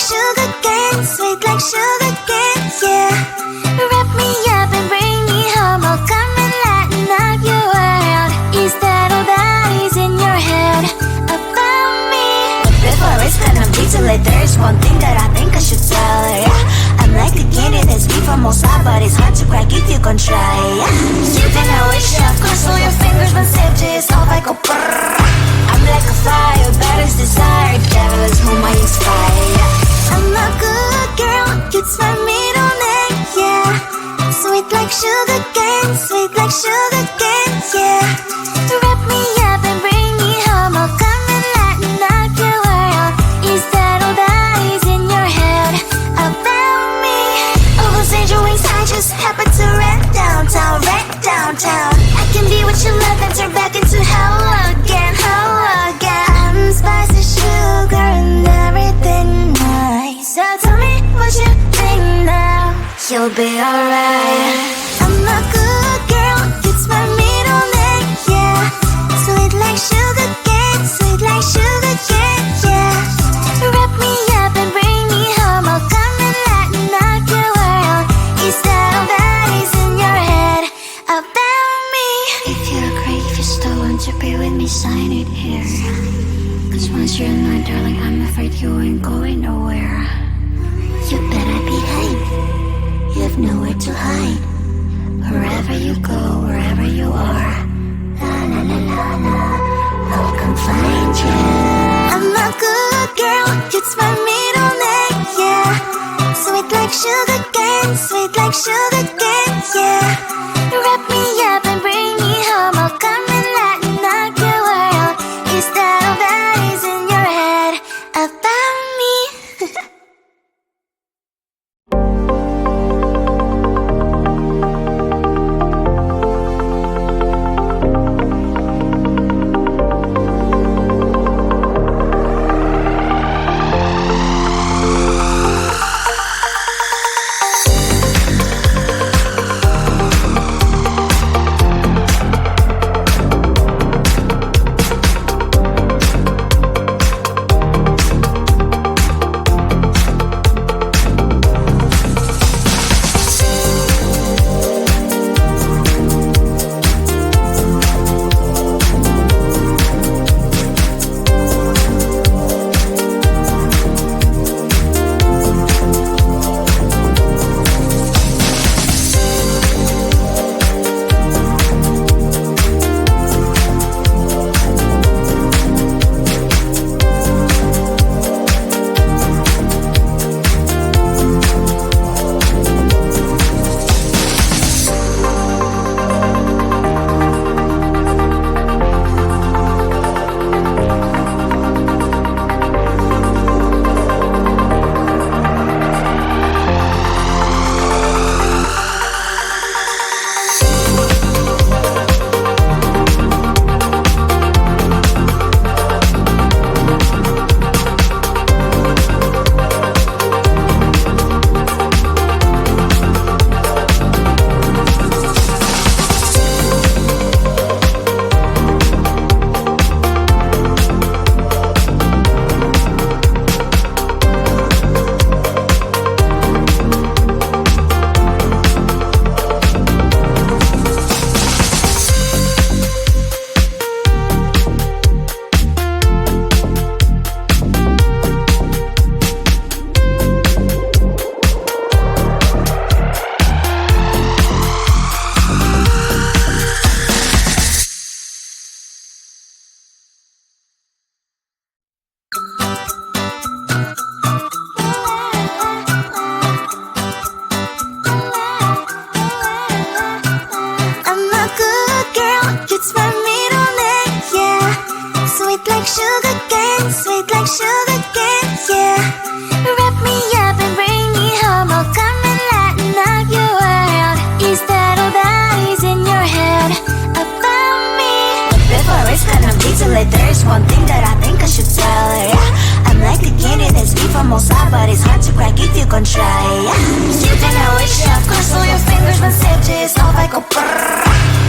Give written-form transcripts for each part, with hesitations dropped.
sugar cane, sweet like sugar cane, yeah. Wrap me up and bring me home, I'll come and lighten up your world. Is that all that is in your head about me? But before I spend a detail, there's one thing that I think I should tell her, yeah. I'm like the candy that's sweet from outside, but it's hard to crack if you can try, yeah. You think I wish you have crossed all your fingers when safety is off, I go brrrr. I'm like a fire, battles desire, devil is whom I inspire. I'm a good girl, it's my middle name, yeah. Sweet like sugar cane, sweet like sugar cane, yeah. Wrap me up and bring me home, I'll come and lighten up your world. Is that all that is in your head about me? All those angel wings I just happen to rent downtown, rent downtown. I can be what you love and turn back into hell again, hell again. I'm spicy sugar and everything nice. So tell me what you think now, you'll be alright. I'm a good girl, it's my middle name, yeah. Sweet like sugar cane, sweet like sugar cane, yeah. Wrap me up and bring me home, I'll come and lighten up your world. Is that all that is in your head about me? If you agree, if you still want to be with me, sign it here. Cause once you're mine, darling, I'm afraid you ain't going nowhere. You better behave, you have nowhere to hide. Wherever you go, wherever you are, la la la la la, I'll come find you. I'm a good girl, it's my middle name, yeah. Sweet like sugar cane, sweet like sugar cane, yeah. Wrap me up and bring me home, I'll come and lighten up your world. Is that all that is in your head about me? There's one thing that I think I should tell her, yeah. I'm like the candy that's sweet from outside, but it's hard to crack if you can try, yeah. You think I wish you have crossed all your fingers when safety is off, I go brrrr.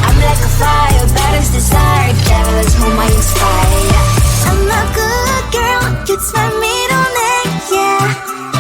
I'm like a fire, battles desire, devil is whom I inspire, yeah. I'm a good girl, it's my middle name, yeah.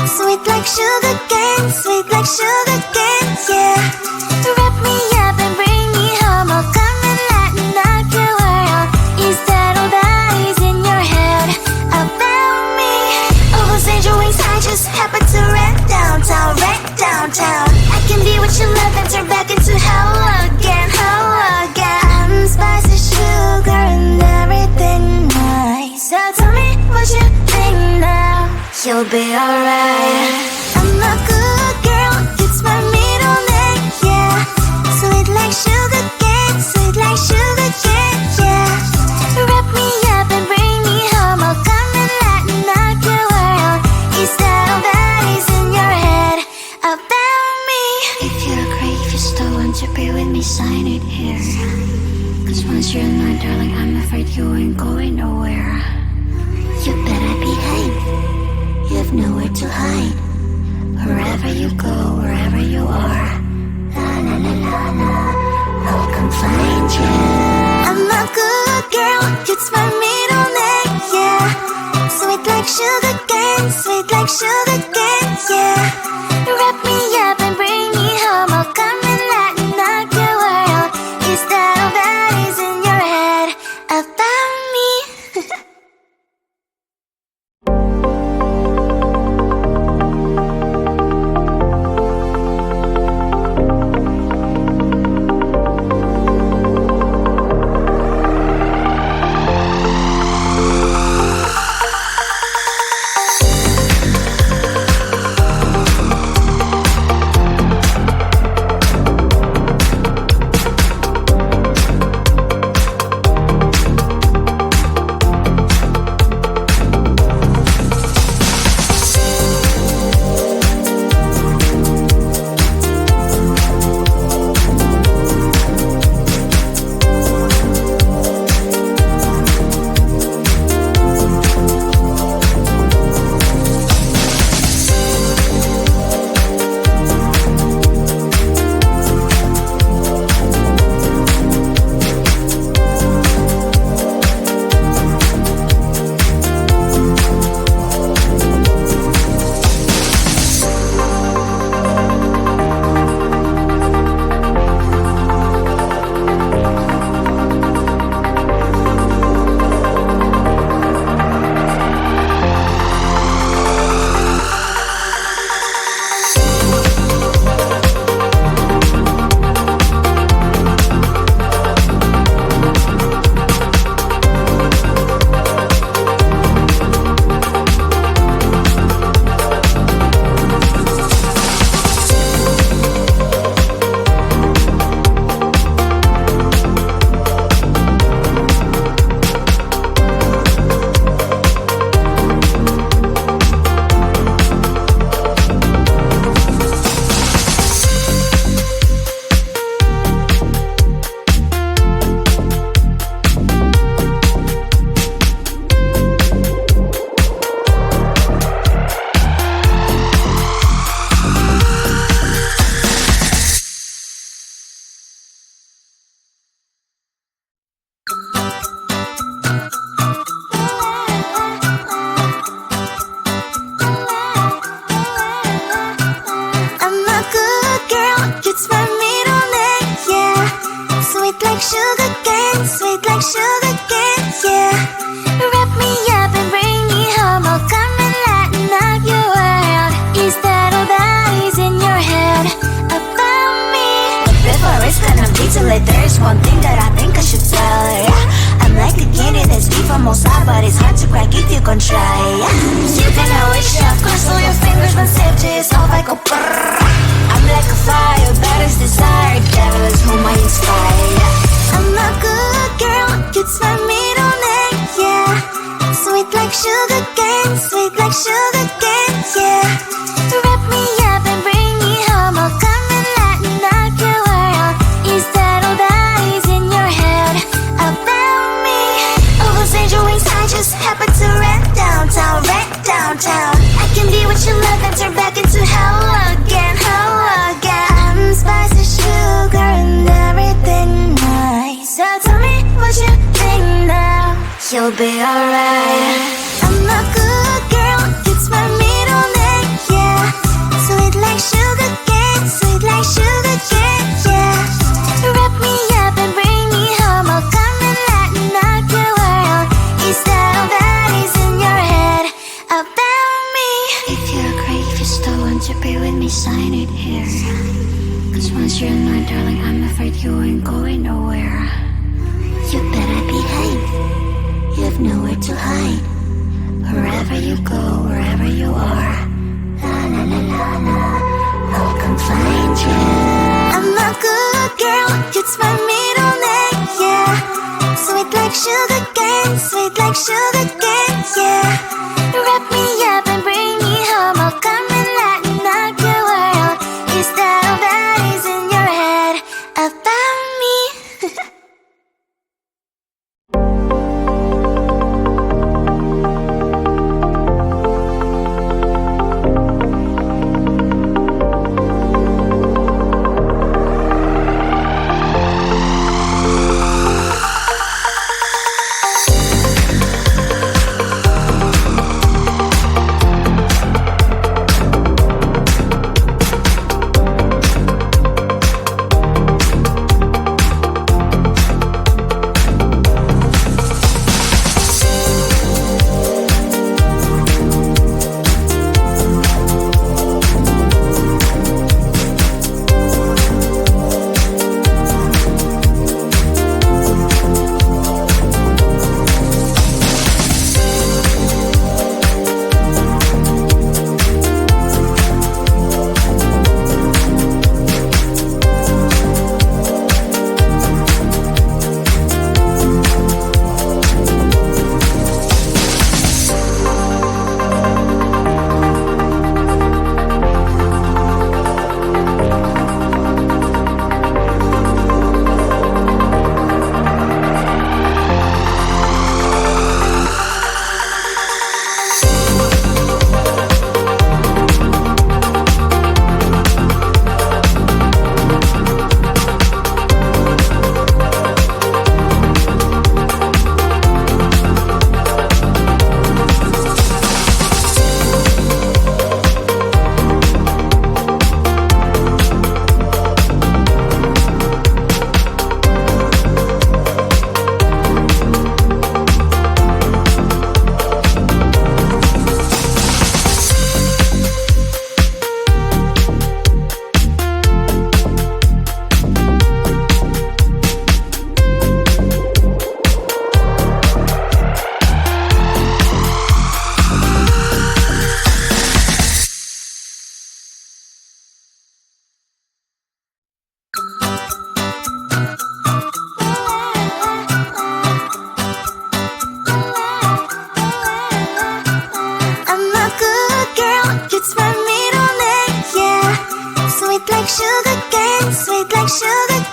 you'll be alright. I'm a good girl, it's my middle name, yeah. Sweet like sugar cane, sweet like sugar cane, yeah. Wrap me up and bring me home, I'll come and lighten up your world. Is that all that is in your head about me? If you're great, if you still want to be with me, sign it here. Cause once you're mine, darling, I'm afraid you ain't going nowhere. You better behave, you have nowhere to hide. Wherever you go, wherever you are, la la la la la, I'll come find you. I'm a good girl, it's my middle name, yeah. Sweet like sugar cane, sweet like sugar cane, yeah. Wrap me up and bring me home, I'll come and lighten up your world. Is that all that is in your head about me? There's one thing that I think I should tell her, yeah. I'm like a candy that's deep from most high, but it's hard to crack if you can try, yeah. You can always shove, cross all your fingers when safety is off, I go brrrr. I'm like a fire, that is desire, devil is whom I inspire, yeah. I'm a good girl, it's my middle name, yeah. Sweet like sugar cane, sweet like sugar cane, yeah. Wrap me up and bring me home, I'll come and lighten up your world. Is that all that is in your head about me? All those angel wings I just happen to rent downtown, I can be what you love and turn back into hell again, I'm spicy sugar and everything nice. So tell me what you think now, you'll be alright. I'm a good girl, it's my middle name, yeah. Sweet like sugar cane, sweet like sugar cane, yeah. Wrap me up and bring me home, I'll come and lighten up your world. Is that all that is in your head about me? If you're great, if you still want to be with me, sign it here. Cause once you're mine, darling, I'm afraid you ain't going nowhere. You better behave, you have nowhere to hide. Wherever you go, wherever you are, la la la la la, I'll come find you. I'm a good girl, it's my middle name, yeah. Sweet like sugar cane, sweet like sugar cane, yeah. Wrap me up and bring me home, I'll come and lighten up your world. Is that all that is in your head about me? I'm a good girl, it's my middle name, yeah. Sweet like sugar cane, sweet like sugar